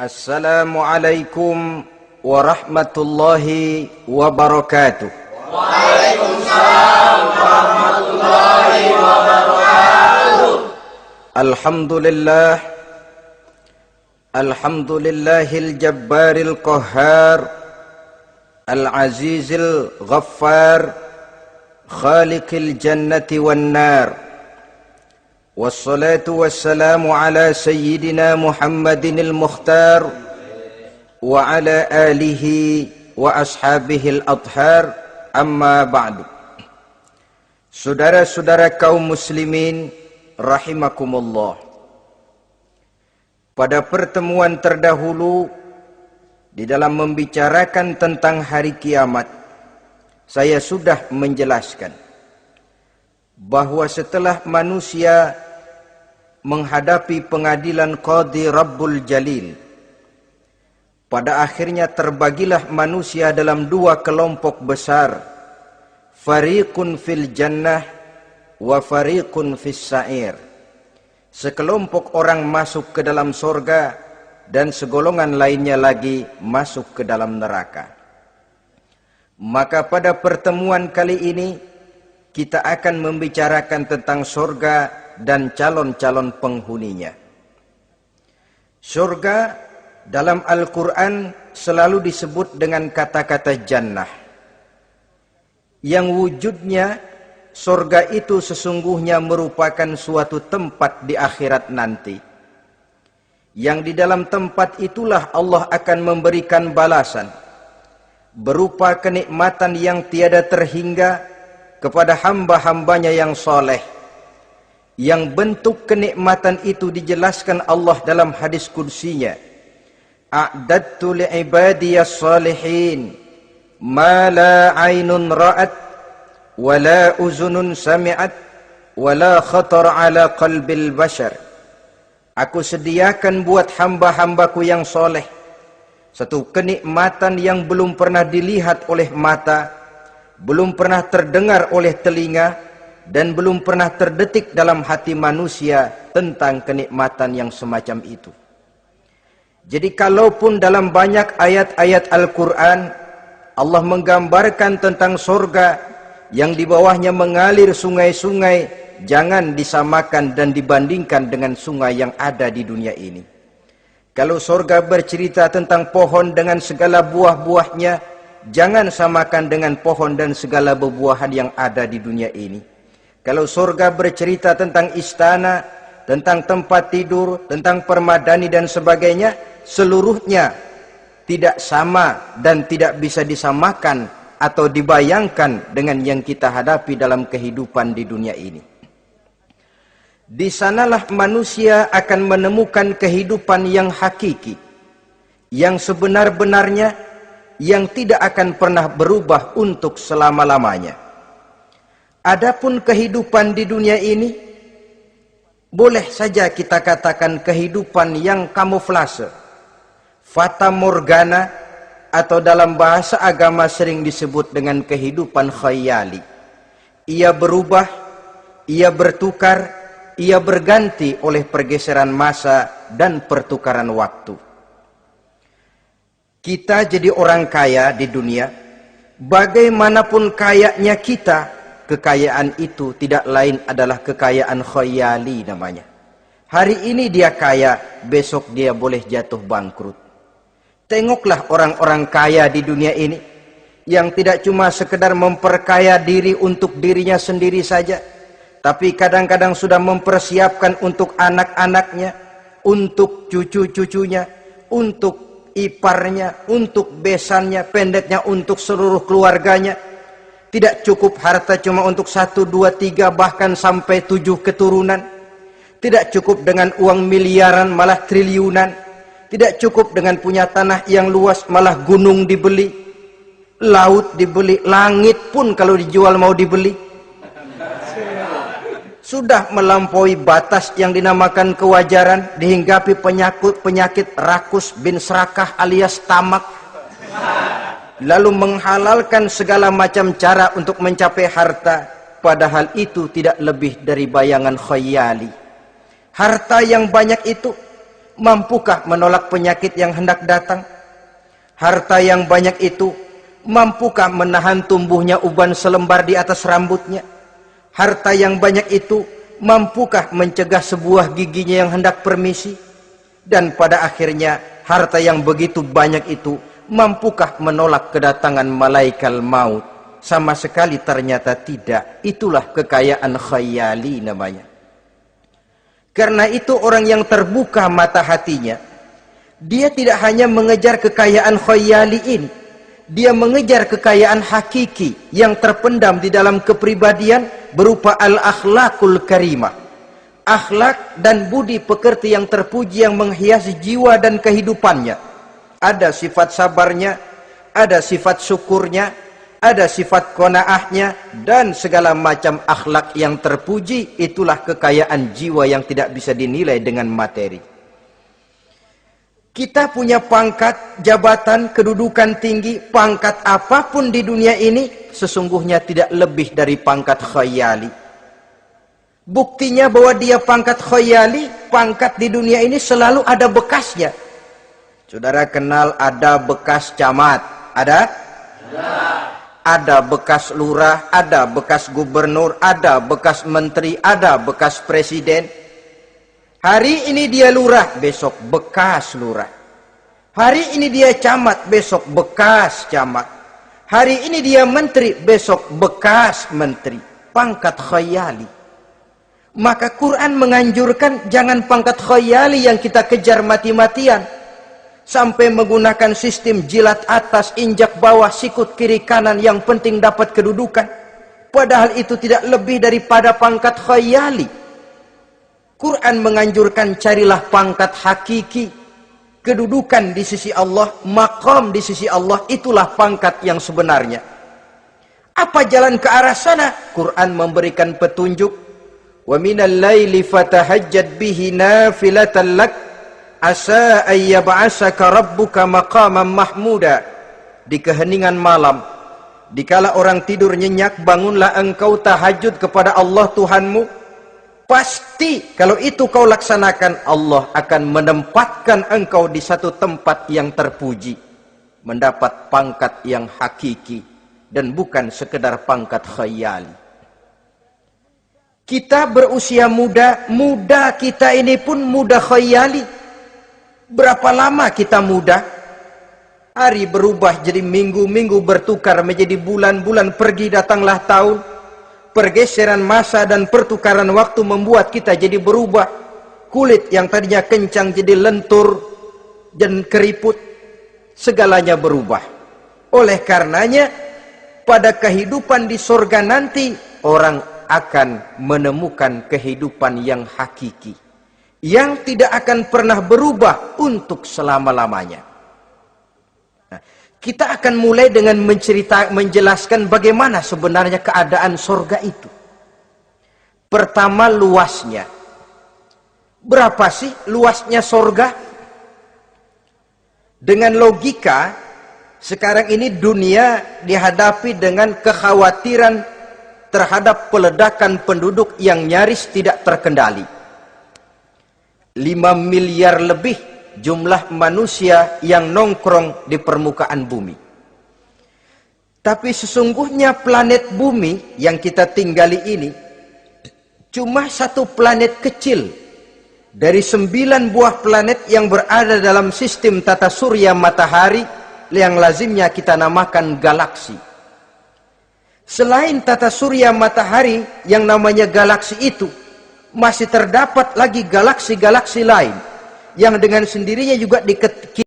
Assalamualaikum warahmatullahi wabarakatuh. Waalaikumsalam warahmatullahi wabarakatuh. Alhamdulillahil jabbaril qahhar, al-azizil ghaffar, khaliqil jannati wan nar. Wassalatu wassalamu ala sayyidina Muhammadinil Mukhtar wa ala alihi wa ashabihil adhar, amma ba'du. Saudara-saudara kaum muslimin rahimakumullah, pada pertemuan terdahulu di dalam membicarakan tentang hari kiamat, saya sudah menjelaskan bahwa setelah manusia menghadapi pengadilan Qadhi Rabbul Jalil, pada akhirnya terbagilah manusia dalam dua kelompok besar, fariqun fil jannah wa fariqun fis sa'ir. Sekelompok orang masuk ke dalam surga dan segolongan lainnya lagi masuk ke dalam neraka. Maka pada pertemuan kali ini kita akan membicarakan tentang surga dan calon-calon penghuninya. Surga dalam Al-Quran selalu disebut dengan kata-kata jannah, yang wujudnya surga itu sesungguhnya merupakan suatu tempat di akhirat nanti, yang di dalam tempat itulah Allah akan memberikan balasan berupa kenikmatan yang tiada terhingga kepada hamba-hambanya yang soleh, yang bentuk kenikmatan itu dijelaskan Allah dalam hadis kursinya, a'dadtu li'ibadiyas salihin ma la aynun ra'at wa la uzunun sami'at wa la khatar ala qalbil bashar. Aku sediakan buat hamba-hambaku yang soleh satu kenikmatan yang belum pernah dilihat oleh mata, belum pernah terdengar oleh telinga, dan belum pernah terdetik dalam hati manusia tentang kenikmatan yang semacam itu. Jadi kalaupun dalam banyak ayat-ayat Al-Quran Allah menggambarkan tentang surga yang di bawahnya mengalir sungai-sungai, jangan disamakan dan dibandingkan dengan sungai yang ada di dunia ini. Kalau surga bercerita tentang pohon dengan segala buah-buahnya, jangan samakan dengan pohon dan segala buah-buahan yang ada di dunia ini. Kalau surga bercerita tentang istana, tentang tempat tidur, tentang permadani dan sebagainya, seluruhnya tidak sama dan tidak bisa disamakan atau dibayangkan dengan yang kita hadapi dalam kehidupan di dunia ini. Di sanalah manusia akan menemukan kehidupan yang hakiki, yang sebenar-benarnya, yang tidak akan pernah berubah untuk selama-lamanya. Adapun kehidupan di dunia ini, boleh saja kita katakan kehidupan yang kamuflase, fata morgana, atau dalam bahasa agama sering disebut dengan kehidupan khayali. Ia berubah, ia bertukar, ia berganti oleh pergeseran masa dan pertukaran waktu. Kita jadi orang kaya di dunia, bagaimanapun kayanya kita, kekayaan itu tidak lain adalah kekayaan khayali namanya. Hari ini dia kaya, besok dia boleh jatuh bangkrut. Tengoklah orang-orang kaya di dunia ini, yang tidak cuma sekedar memperkaya diri untuk dirinya sendiri saja, tapi kadang-kadang sudah mempersiapkan untuk anak-anaknya, untuk cucu-cucunya, untuk iparnya, untuk besannya, pendeknya untuk seluruh keluarganya. Tidak cukup harta cuma untuk 1, 2, 3, bahkan sampai 7 keturunan. Tidak cukup dengan uang miliaran, malah triliunan. Tidak cukup dengan punya tanah yang luas, malah gunung dibeli, laut dibeli, langit pun kalau dijual mau dibeli. Sudah melampaui batas yang dinamakan kewajaran, dihinggapi penyakit rakus bin serakah alias tamak, lalu menghalalkan segala macam cara untuk mencapai harta, padahal itu tidak lebih dari bayangan khayali. Harta yang banyak itu mampukah menolak penyakit yang hendak datang? Harta yang banyak itu, mampukah menahan tumbuhnya uban selembar di atas rambutnya? Harta yang banyak itu, mampukah mencegah sebuah giginya yang hendak permisi? Dan pada akhirnya, harta yang begitu banyak itu, mampukah menolak kedatangan malaikat maut? Sama sekali ternyata tidak. Itulah kekayaan khayali namanya. Karena itu orang yang terbuka mata hatinya, dia tidak hanya mengejar kekayaan khayali ini, dia mengejar kekayaan hakiki yang terpendam di dalam kepribadian berupa al-akhlaqul karimah. Akhlak dan budi pekerti yang terpuji yang menghiasi jiwa dan kehidupannya. Ada sifat sabarnya, ada sifat syukurnya, ada sifat qanaahnya, dan segala macam akhlak yang terpuji. Itulah kekayaan jiwa yang tidak bisa dinilai dengan materi. Kita punya pangkat, jabatan, kedudukan tinggi, pangkat apapun di dunia ini sesungguhnya tidak lebih dari pangkat khayali. Buktinya bahwa dia pangkat khayali, pangkat di dunia ini selalu ada bekasnya. Saudara kenal ada bekas camat? Ada? Ada bekas lurah, ada bekas gubernur, ada bekas menteri, ada bekas presiden. Hari ini dia lurah, besok bekas lurah. Hari ini dia camat, besok bekas camat. Hari ini dia menteri, besok bekas menteri. Pangkat khayali. Maka Quran menganjurkan jangan pangkat khayali yang kita kejar mati-matian. Sampai menggunakan sistem jilat atas, injak bawah, sikut kiri kanan, yang penting dapat kedudukan. Padahal itu tidak lebih daripada pangkat khayali. Quran menganjurkan carilah pangkat hakiki. Kedudukan di sisi Allah, maqam di sisi Allah, itulah pangkat yang sebenarnya. Apa jalan ke arah sana? Quran memberikan petunjuk. Wa minal laili fatahajjad bihi nafilatan lak asa ayyab'asaka rabbuka maqaman mahmuda. Di keheningan malam, dikala orang tidur nyenyak, bangunlah engkau tahajud kepada Allah Tuhanmu. Pasti kalau itu kau laksanakan, Allah akan menempatkan engkau di satu tempat yang terpuji, mendapat pangkat yang hakiki dan bukan sekedar pangkat khayali. Kita berusia muda, muda kita ini pun muda khayali. Berapa lama kita muda? Hari berubah jadi minggu, minggu bertukar menjadi bulan, bulan pergi datanglah tahun. Pergeseran masa dan pertukaran waktu membuat kita jadi berubah. Kulit yang tadinya kencang jadi lentur dan keriput. Segalanya berubah. Oleh karenanya, pada kehidupan di surga nanti, orang akan menemukan kehidupan yang hakiki, yang tidak akan pernah berubah untuk selama-lamanya. Nah, kita akan mulai dengan menjelaskan bagaimana sebenarnya keadaan surga itu. Pertama, luasnya. Berapa sih luasnya surga? Dengan logika, sekarang ini dunia dihadapi dengan kekhawatiran terhadap peledakan penduduk yang nyaris tidak terkendali. 5 miliar lebih jumlah manusia yang nongkrong di permukaan bumi. Tapi sesungguhnya planet bumi yang kita tinggali ini cuma satu planet kecil dari 9 buah planet yang berada dalam sistem tata surya matahari yang lazimnya kita namakan galaksi. Selain tata surya matahari yang namanya galaksi itu, masih terdapat lagi galaksi-galaksi lain yang dengan sendirinya juga